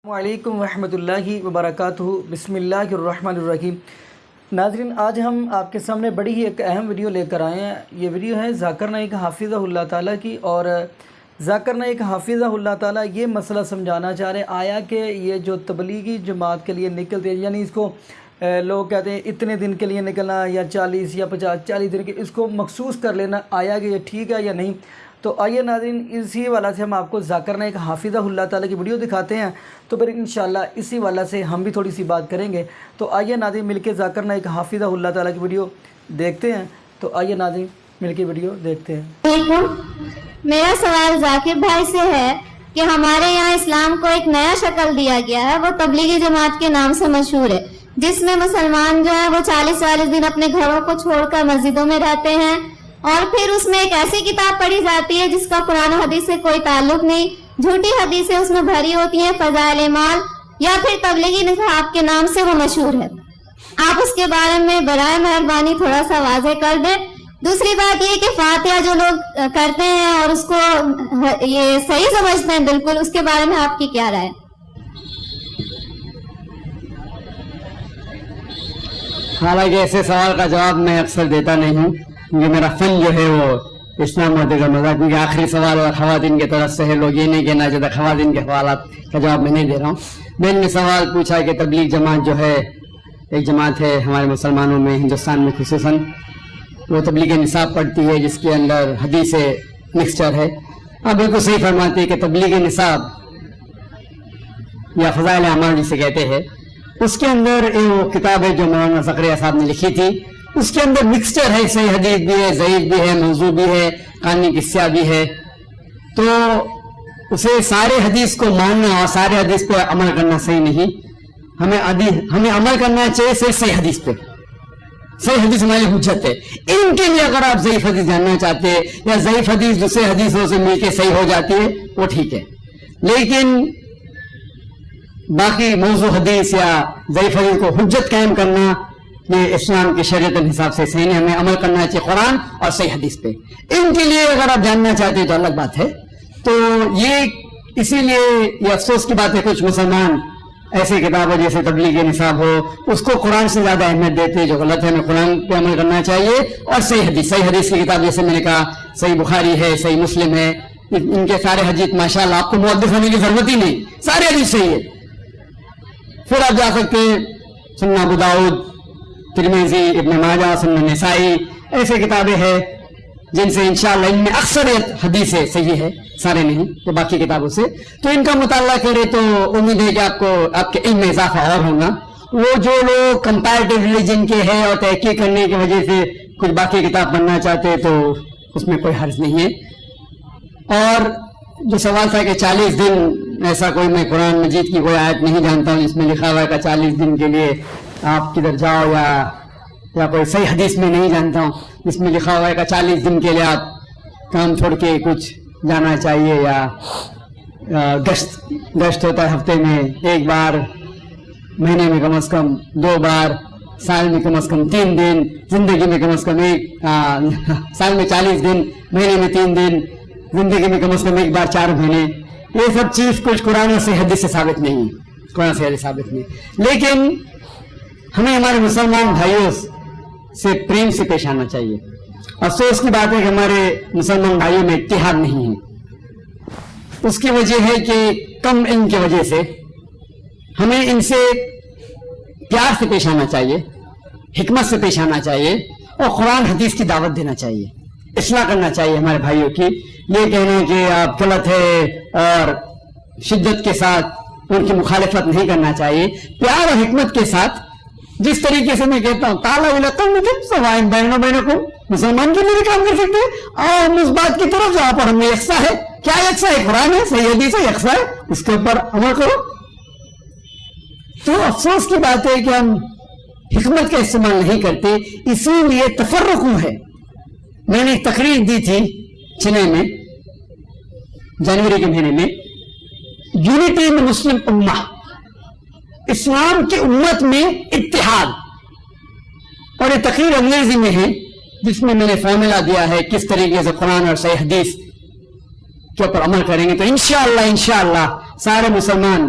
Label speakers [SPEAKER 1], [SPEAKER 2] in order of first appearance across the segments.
[SPEAKER 1] السلام علیکم ورحمۃ اللہ وبرکاتہ۔ بسم اللہ الرحمن الرحیم۔ ناظرین، آج ہم آپ کے سامنے بڑی ہی ایک اہم ویڈیو لے کر آئے ہیں۔ یہ ویڈیو ہے ذاکر نائک حافظہ اللہ تعالیٰ کی، اور ذاکر نائک حافظہ اللہ تعالیٰ یہ مسئلہ سمجھانا چاہ رہے ہیں آیا کہ یہ جو تبلیغی جماعت کے لیے نکلتے ہیں، یعنی اس کو لوگ کہتے ہیں اتنے دن کے لیے نکلنا یا 40 یا 50 40 دن کے، اس کو مخصوص کر لینا، آیا کہ یہ ٹھیک ہے یا نہیں۔ تو آئیے ناظرین، اسی والا سے ہم آپ کو ذاکر نائک حافظہ اللہ تعالیٰ کی ویڈیو دکھاتے ہیں، تو پھر انشاءاللہ اسی والا سے ہم بھی تھوڑی سی بات کریں گے۔ تو آئیے ناظرین مل کے ذاکر نائک حافظہ اللہ تعالیٰ کی ویڈیو دیکھتے ہیں۔ تو آئیے ناظرین مل کے ویڈیو دیکھتے ہیں۔
[SPEAKER 2] میرا سوال ذاکر بھائی سے ہے کہ ہمارے یہاں اسلام کو ایک نیا شکل دیا گیا ہے، وہ تبلیغی جماعت کے نام سے مشہور ہے، جس میں مسلمان جو ہیں وہ 40 دن اپنے گھروں کو چھوڑ کر مسجدوں میں رہتے ہیں، اور پھر اس میں ایک ایسی کتاب پڑھی جاتی ہے جس کا قرآن و حدیث سے کوئی تعلق نہیں، جھوٹی حدیثیں اس میں بھری ہوتی ہیں، فضائل اعمال یا پھر تبلیغی نصاب کے نام سے وہ مشہور ہے۔ آپ اس کے بارے میں برائے مہربانی تھوڑا سا واضح کر دیں۔ دوسری بات یہ کہ فاتحہ جو لوگ کرتے ہیں اور اس کو یہ صحیح سمجھتے ہیں بالکل، اس کے بارے میں آپ کی کیا رائے؟
[SPEAKER 3] حالانکہ ایسے سوال کا جواب میں اکثر دیتا نہیں ہوں، کیونکہ میرا فن جو ہے وہ اسلام اور دیگر مذاہب، کیونکہ آخری سوال اور خواتین کی طرف سے ہے، لوگ یہ نہیں کہنا چاہتے خواتین کے سوالات کا جواب میں نہیں دے رہا ہوں۔ میں نے سوال پوچھا کہ تبلیغ جماعت جو ہے ایک جماعت ہے ہمارے مسلمانوں میں، ہندوستان میں خصوصاً، وہ تبلیغ نصاب پڑھتی ہے جس کے اندر حدیث مکسچر ہے۔ آپ بالکل صحیح فرماتے ہیں کہ تبلیغ نصاب یا فضائل اعمال جسے کہتے ہیں، اس کے اندر وہ کتاب ہے جو مولانا زکریا صاحب نے لکھی تھی، اس کے اندر مکسچر ہے، صحیح حدیث بھی ہے، ضعیف بھی ہے، موضوع بھی ہے، قانونی قصہ بھی ہے۔ تو اسے سارے حدیث کو ماننا اور سارے حدیث پہ عمل کرنا صحیح نہیں، ہمیں عمل کرنا چاہیے صحیح حدیث پہ۔ صحیح حدیث ہماری حجت ہے۔ ان کے لیے اگر آپ ضعیف حدیث جاننا چاہتے ہیں یا ضعیف حدیث دوسرے حدیثوں سے مل کے صحیح ہو جاتی ہے، وہ ٹھیک ہے، لیکن باقی موضوع حدیث یا ضعیف حدیث کو حجت قائم کرنا یہ اسلام کی شریعت کے حساب سے صحیح نہیں۔ ہمیں عمل کرنا چاہیے قرآن اور صحیح حدیث پہ۔ ان کے لیے اگر آپ جاننا چاہتے ہیں تو الگ بات ہے۔ تو یہ اسی لیے یہ افسوس کی بات ہے، کچھ مسلمان ایسی کتابیں جیسے تبلیغ نصاب ہو اس کو قرآن سے زیادہ اہمیت دیتے ہیں، جو غلط ہے۔ ہمیں قرآن پہ عمل کرنا چاہیے اور صحیح حدیث کی کتاب جیسے میں نے کہا صحیح بخاری ہے، صحیح مسلم ہے، ان کے سارے حدیث ماشاءاللہ آپ کو محدث ہونے کی ضرورت ہی نہیں، سارے حدیث صحیح ہے۔ پھر آپ جا سکتے ہیں سنن ابو داؤد، ترمذی، ابن ماجہ، سنن نسائی، ایسے کتابیں ہیں جن سے انشاءاللہ ان میں اکثریت حدیث صحیح ہے، سارے نہیں تو باقی کتابوں سے۔ تو ان کا مطالعہ کرے تو امید ہے کہ آپ کے علم میں اضافہ اور ہوگا۔ وہ جو لوگ کمپیریٹیو ریلیجن کے ہیں اور تحقیق کرنے کی وجہ سے کچھ باقی کتاب پڑھنا چاہتے ہیں تو اس میں کوئی حرج نہیں ہے۔ اور جو سوال تھا کہ 40 دن، ایسا کوئی میں قرآن مجید کی کوئی آیت نہیں جانتا ہوں جس میں لکھا ہوا ہے کہ 40 دن کے لیے آپ کدھر جاؤ، یا کوئی صحیح حدیث میں نہیں جانتا ہوں جس میں لکھا ہوا ہے کہ 40 دن کے لیے آپ کام چھوڑ کے کچھ جانا چاہیے، یا گشت ہوتا ہے ہفتے میں 1 بار، مہینے میں کم از کم 2 بار، سال میں کم از کم 3 دن، زندگی میں کم از کم سال میں 40 دن، مہینے میں 3 دن، زندگی میں کم از کم 1 بار 4 مہینے۔ یہ سب چیز کچھ قرآن سے حدیث سے ثابت نہیں ہے، قرآن سے حدیث ثابت نہیں، لیکن ہمیں ہمارے مسلمان بھائیوں سے پریم سے پیش آنا چاہیے۔ افسوس کی بات ہے کہ ہمارے مسلمان بھائیوں میں اتحاد نہیں ہے۔ اس کی وجہ ہے کہ کم علم کی وجہ سے ہمیں ان سے پیار سے پیش آنا چاہیے، حکمت سے پیش آنا چاہیے، اور قرآن حدیث کی دعوت دینا چاہیے، اصلاح کرنا چاہیے ہمارے بھائیوں کی۔ یہ کہنا کہ آپ غلط ہے اور شدت کے ساتھ ان کی مخالفت نہیں کرنا چاہیے، پیار اور حکمت کے ساتھ۔ جس طریقے سے میں کہتا ہوں مسلمان کے لیے بھی کام کر سکتے ہیں، اور ہم اس بات کی طرف جہاں پر ہمیں یکساں ہے، کیا یکساں ہے؟ قرآن ہے، صحیح حدیث ہے، یکساں ہے، اس کے اوپر عمل کرو۔ تو افسوس کی بات ہے کہ ہم حکمت کا استعمال نہیں کرتے، اسی لیے تفرق ہے۔ میں نے ایک تقریر دی تھی چنئی میں جنوری کے مہینے میں، یونٹی ان مسلم امہ، اسلام کی امت میں اتحاد، اور یہ تقریر انگریزی میں ہے جس میں نے فارمولا دیا ہے کس طریقے سے قرآن اور صحیح حدیث کے اوپر عمل کریں گے تو انشاءاللہ سارے مسلمان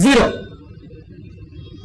[SPEAKER 3] 0।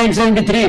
[SPEAKER 3] 173,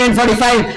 [SPEAKER 3] 145,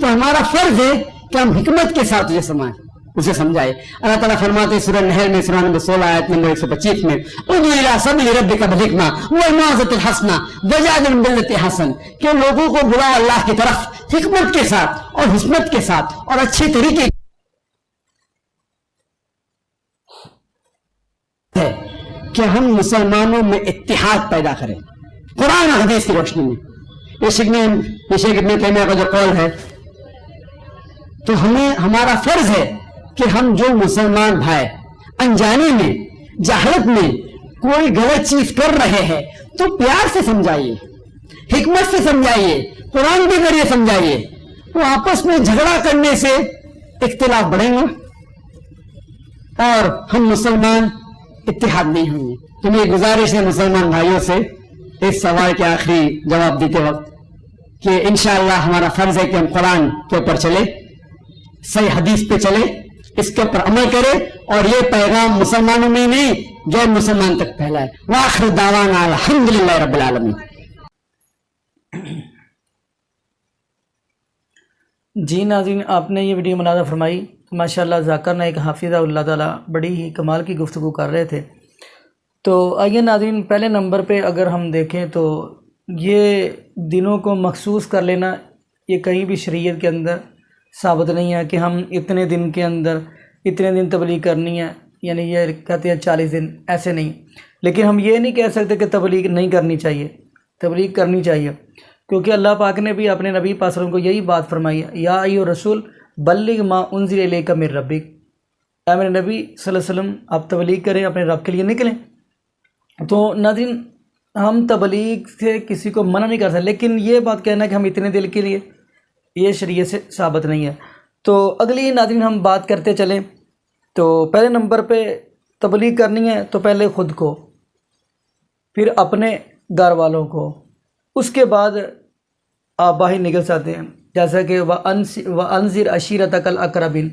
[SPEAKER 3] تو ہمارا فرض ہے کہ ہم حکمت کے ساتھ اسے سمجھائے. اللہ تعالیٰ فرماتے ہیں سورہ نحل میں سورہ نمبر 16 آیت نمبر 125 میں ادعو الی سبیل ربک بالحکمہ والموعظۃ الحسنہ وجادلہم باللتی احسن، کہ لوگوں کو بلاؤ اللہ کی طرف حکمت کے ساتھ اور حکمت کے ساتھ اور اچھے طریقے ہے کہ ہم مسلمانوں میں اتحاد پیدا کریں قرآن اور حدیث کی روشنی میں. یہ شیخ ابن تیمیہ کا جو قول ہے، تو ہمارا فرض ہے کہ ہم جو مسلمان بھائی انجانے میں جہالت میں کوئی غلط چیز کر رہے ہیں تو پیار سے سمجھائیے، حکمت سے سمجھائیے، قرآن کے ذریعے سمجھائیے. وہ آپس میں جھگڑا کرنے سے اختلاف بڑھیں گے اور ہم مسلمان اتحاد نہیں ہوں گے. تو میری گزارش ہے مسلمان بھائیوں سے اس سوال کے آخری جواب دیتے وقت کہ انشاءاللہ ہمارا فرض ہے کہ ہم قرآن کے اوپر چلے، صحیح حدیث پہ چلے، اس کے اوپر عمل کرے اور یہ پیغام مسلمانوں میں نہیں غیر مسلمان تک پھیلائے. وآخر دعوانا الحمدللہ رب العالمین.
[SPEAKER 1] جی ناظرین، آپ نے یہ ویڈیو مناظرہ فرمائی. ماشاءاللہ ذاکر نائک حافظہ اللہ تعالیٰ بڑی ہی کمال کی گفتگو کر رہے تھے. تو آئیے ناظرین، پہلے نمبر پہ اگر ہم دیکھیں تو یہ دنوں کو مخصوص کر لینا یہ کہیں بھی شریعت کے اندر ثابت نہیں ہے کہ ہم اتنے دن کے اندر اتنے دن تبلیغ کرنی ہے، یعنی یہ کہتے ہیں 40 دن، ایسے نہیں. لیکن ہم یہ نہیں کہہ سکتے کہ تبلیغ نہیں کرنی چاہیے، تبلیغ کرنی چاہیے، کیونکہ اللہ پاک نے بھی اپنے نبی پاک صلی اللہ علیہ وسلم کو یہی بات فرمائی ہے، یا ایھا رسول بلغ ما انزل الیک من ربک. اے میرے نبی صلی اللہ علیہ وسلم آپ تبلیغ کریں، اپنے رب کے لیے نکلیں. تو ناظرین، ہم تبلیغ سے کسی کو منع نہیں کر سکتے، لیکن یہ بات کہنا کہ ہم اتنے دل کے لیے، یہ شریعت سے ثابت نہیں ہے. تو اگلی ناظرین ہم بات کرتے چلیں. تو پہلے نمبر پہ تبلیغ کرنی ہے تو پہلے خود کو، پھر اپنے گھر والوں کو، اس کے بعد آپ باہر نکل سکتے ہیں، جیسا کہ وَأَنذِرْ عَشِيرَتَكَ الْأَقْرَبِينَ،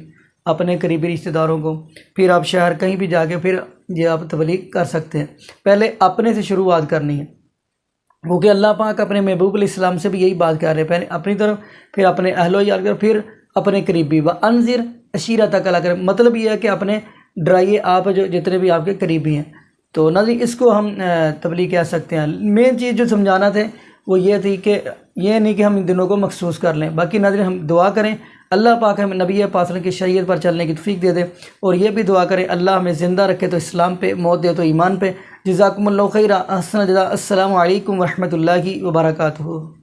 [SPEAKER 1] اپنے قریبی رشتہ داروں کو. پھر آپ شہر کہیں بھی جا کے پھر یہ آپ تبلیغ کر سکتے ہیں. پہلے اپنے سے شروعات کرنی ہے، کیونکہ اللہ پاک اپنے محبوب علیہ السلام سے بھی یہی بات کر رہے ہیں، پہلے اپنی طرف، پھر اپنے اہل و عیال، پھر اپنے قریبی. وَأَنذِرْ عَشِيرَتَكَ الْأَقْرَبِينَ، مطلب یہ ہے کہ اپنے ڈرائیے آپ جو جتنے بھی آپ کے قریبی ہیں. تو ناظرین اس کو ہم تبلیغ کہہ سکتے ہیں. مین چیز جو سمجھانا تھے وہ یہ تھی کہ یہ نہیں کہ ہم ان دنوں کو مخصوص کر لیں. باقی ناظرین ہم دعا کریں اللہ پاک ہمیں نبی پاک صلی اللہ علیہ وسلم کی شریعت پر چلنے کی توفیق دے دے، اور یہ بھی دعا کریں اللہ ہمیں زندہ رکھے تو اسلام پہ، موت دے تو ایمان پہ. جزاکم اللہ خیرہ، احسن جزا. السلام علیکم ورحمۃ اللہ وبرکاتہ.